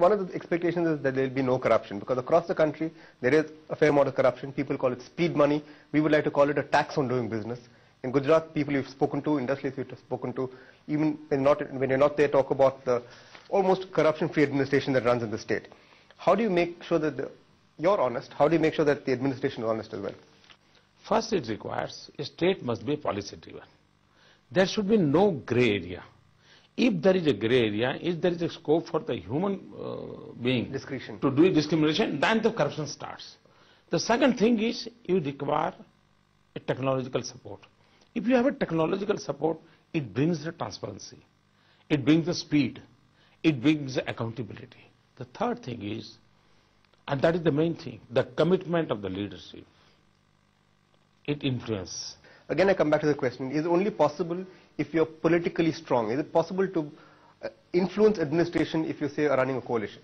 one of the expectations is that there will be no corruption, because across the country there is a fair amount of corruption. People call it speed money. We would like to call it a tax on doing business. In Gujarat, people you've spoken to, industries you've spoken to, even when you're not there, talk about the almost corruption-free administration that runs in the state. How do you make sure that you're honest? How do you make sure that the administration is honest as well? First, it requires a state must be policy-driven. There should be no grey area. If there is a grey area, if there is a scope for the human being Discretion to do discrimination, then the corruption starts. The second thing is you require a technological support. If you have a technological support, it brings the transparency, it brings the speed, it brings the accountability. The third thing is, and that is the main thing, the commitment of the leadership. It influences. Again, I come back to the question, is it only possible if you're politically strong? Is it possible to influence administration if you say are running a coalition?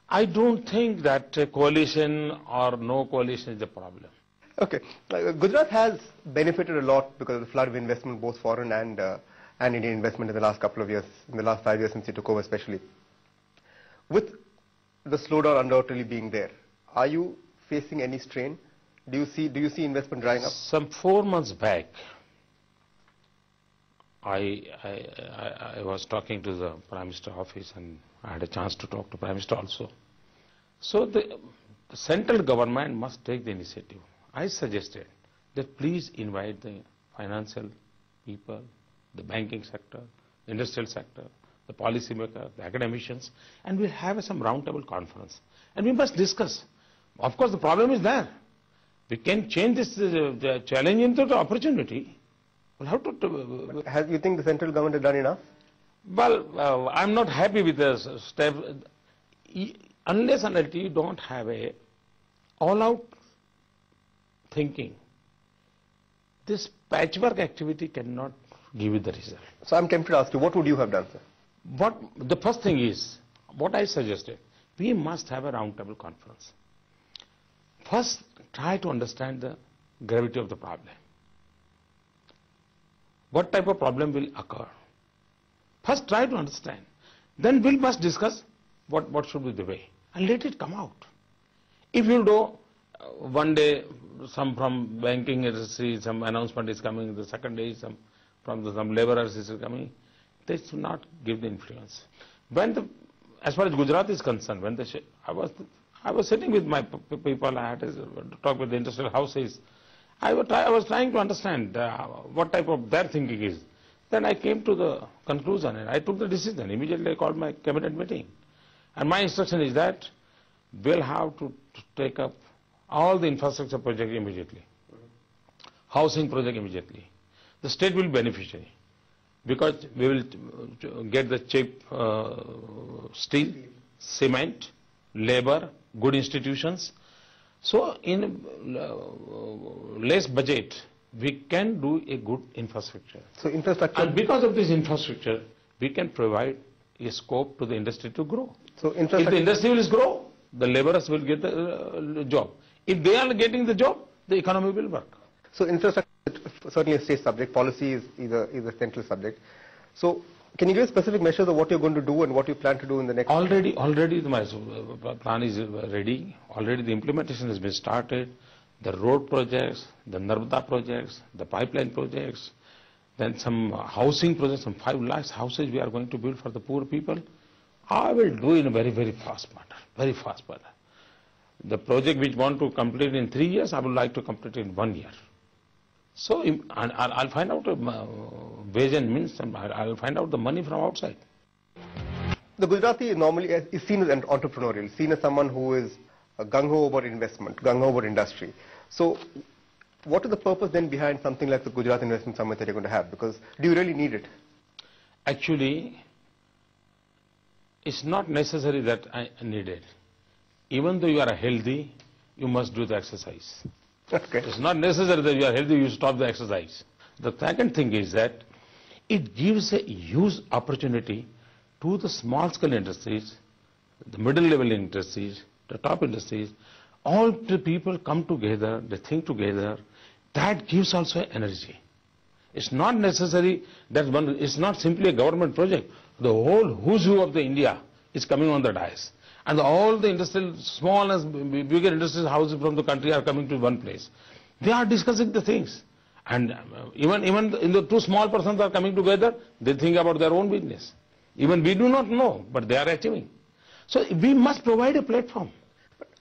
I don't think that a coalition or no coalition is the problem. Okay. Gujarat has benefited a lot because of the flood of investment, both foreign and Indian investment in the last couple of years, in the last 5 years since you took over especially. With the slowdown undoubtedly being there, are you facing any strain? Do you see investment drying up? Some 4 months back, I was talking to the Prime Minister office, and I had a chance to talk to Prime Minister also. So the central government must take the initiative. I suggested that please invite the financial people, the banking sector, the industrial sector, the policymakers, the academicians, and we'll have some roundtable conference. And we must discuss. Of course, the problem is there. We can change this challenge into the opportunity. We'll have to. Have you think the central government has done enough? Well, I'm not happy with the step. Unless and until you don't have a all-out thinking, this patchwork activity cannot give you the result. So I'm tempted to ask you, what would you have done, sir? The first thing is, what I suggested, we must have a roundtable conference. First, try to understand the gravity of the problem. What type of problem will occur? First, try to understand. Then we must discuss what should be the way, and let it come out. If you do, one day some from banking industry, some announcement is coming, the second day some from some laborers is coming, they should not give the influence. As far as Gujarat is concerned, I was sitting with my people, I had to talk with the industrial houses. I was trying to understand what type of their thinking is. Then I came to the conclusion and I took the decision. Immediately I called my cabinet meeting. And my instruction is that we'll have to take up all the infrastructure project immediately. Housing project immediately. The state will be beneficiary because we will get the cheap steel, cement, labor, good institutions. So in less budget, we can do a good infrastructure. So infrastructure. And because of this infrastructure, we can provide a scope to the industry to grow. So if the industry will grow, the laborers will get the job. If they are getting the job, the economy will work. So infrastructure is certainly a state subject. Policy is a central subject. So can you give specific measures of what you're going to do and what you plan to do in the next? Already my plan is ready. Already the implementation has been started. The road projects, the Narmada projects, the pipeline projects, then some housing projects, some 5 lakhs houses we are going to build for the poor people. I will do in a very, very fast manner, very fast manner. The project which want to complete in 3 years, I would like to complete in 1 year. So I'll find out ways and means, and I'll find out the money from outside. The Gujarati normally is seen as entrepreneurial, seen as someone who is gung-ho about investment, gung-ho about industry. So what is the purpose then behind something like the Gujarat Investment Summit that you're going to have? Because do you really need it? Actually, it's not necessary that I need it. Even though you are healthy, you must do the exercise. Okay. It's not necessary that you are healthy, you stop the exercise. The second thing is that it gives a huge opportunity to the small-scale industries, the middle-level industries, the top industries. All the people come together, they think together. That gives also energy. It's not necessary that it's not simply a government project. The whole who's who of the India is coming on the dais. And all the industrial, small and bigger industrial houses from the country are coming to one place. They are discussing the things. And even in the two small persons are coming together, they think about their own business. Even we do not know, but they are achieving. So we must provide a platform.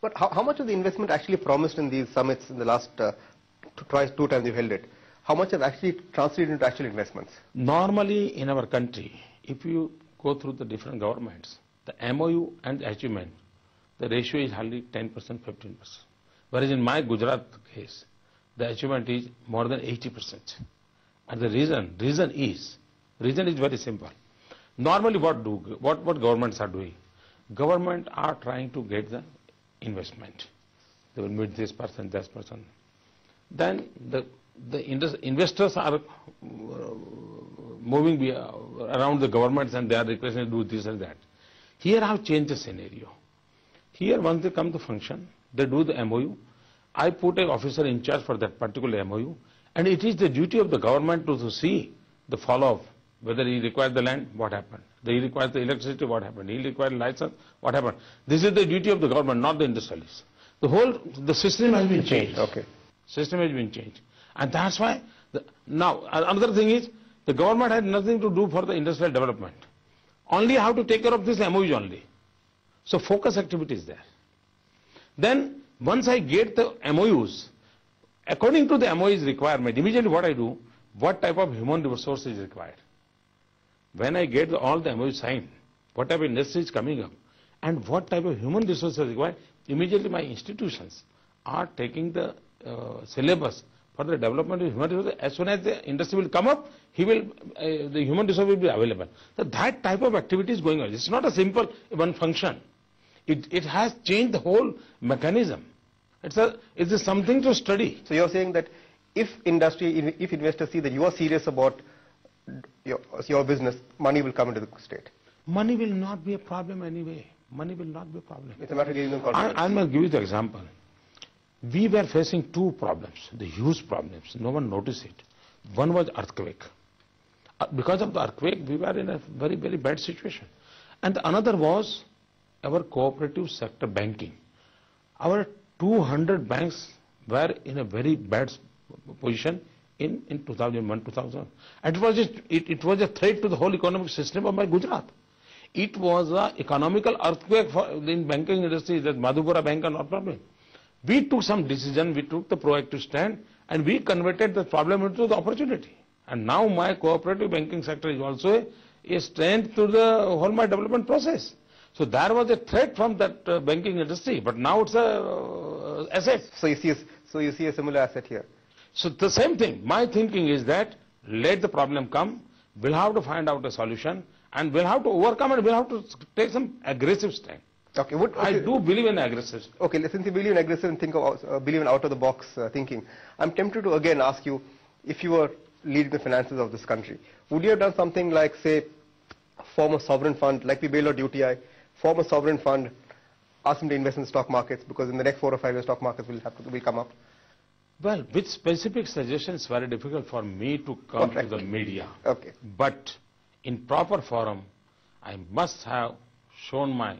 But how much of the investment actually promised in these summits in the last two times you held it? How much has actually translated into actual investments? Normally in our country, if you go through the different governments, the MOU and the achievement, the ratio is hardly 10%, 15%. Whereas in my Gujarat case, the achievement is more than 80%. And the reason is very simple. Normally what governments are doing? Government are trying to get the investment. They will meet this person, that person. Then the investors are moving around the governments and they are requesting to do this and that. Here I have changed the scenario. Here once they come to function, they do the MOU. I put an officer in charge for that particular MOU, and it is the duty of the government to see the follow-up, whether he required the land, what happened. He required the electricity, what happened. He required license, what happened. This is the duty of the government, not the industrialists. The system has been changed. Okay. System has been changed. And that's why, now another thing is, the government had nothing to do for the industrial development. Only how to take care of this MOUs only. So focus activity is there. Then, once I get the MOUs, according to the MOUs requirement, immediately what I do, what type of human resource is required. When I get all the MOUs signed, what type of industry is coming up, and what type of human resources are required, immediately my institutions are taking the syllabus for the development of human resources. As soon as the industry will come up, the human resource will be available. So that type of activity is going on. It's not a simple one function. It has changed the whole mechanism. It's something to study. So you're saying that if investors see that you are serious about your business, money will come into the state. Money will not be a problem anyway. Money will not be a problem. It's a matter of giving them confidence. I'm going to give you the example. We were facing two problems, the huge problems. No one noticed it. One was earthquake. Because of the earthquake, we were in a very, very bad situation. And another was our cooperative sector banking. Our 200 banks were in a very bad position in 2001-2000. And it was a threat to the whole economic system of my Gujarat. It was an economical earthquake in banking industry, that Madhupura Bank and all problem. We took some decision, we took the proactive stand, and we converted the problem into the opportunity. And now my cooperative banking sector is also a strength to the whole my development process. So there was a threat from that banking industry, but now it's a asset. So you see a similar asset here. So the same thing. My thinking is that let the problem come, we'll have to find out a solution, and we'll have to overcome it, we'll have to take some aggressive stand. Okay, I do believe in aggressive. Okay, since you believe in aggressive and believe in out-of-the-box thinking, I'm tempted to again ask you, if you were leading the finances of this country, would you have done something like, say, form a sovereign fund, like we bailed out UTI, form a sovereign fund, ask them to invest in stock markets, because in the next 4 or 5 years, stock markets will come up? Well, with specific suggestions, it's very difficult for me to come to the media. Okay. But in proper forum, I must have shown my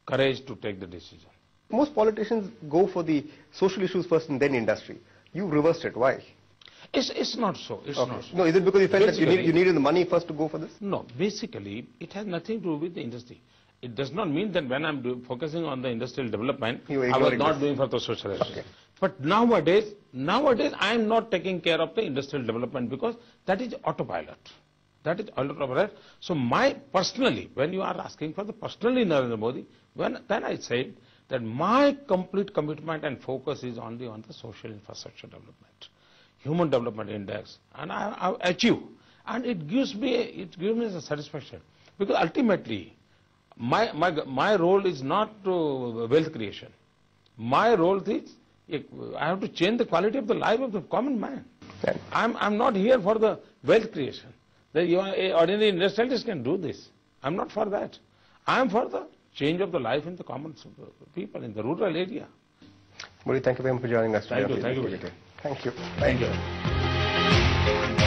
courage to take the decision. Most politicians go for the social issues first and then industry. You reversed it. Why? It's not so. It's not so. No, is it because you felt that you needed the money first to go for this? No, basically, it has nothing to do with the industry. It does not mean that when I'm focusing on the industrial development, I was not doing for the social issues. Okay. But nowadays, I am not taking care of the industrial development because that is autopilot. That is autopilot. So personally, when you are asking for the personally Narendra Modi, then I said that my complete commitment and focus is only on the social infrastructure development, human development index, and I achieve. And it gives me a satisfaction, because ultimately my role is not wealth creation. My role is I have to change the quality of the life of the common man. Yeah. I'm not here for the wealth creation. Ordinary industrialists can do this. I'm not for that. I am for the change of the life in the common people in the rural area. Modi, thank you very much for joining us today. Thank you. Thank you. Thank you.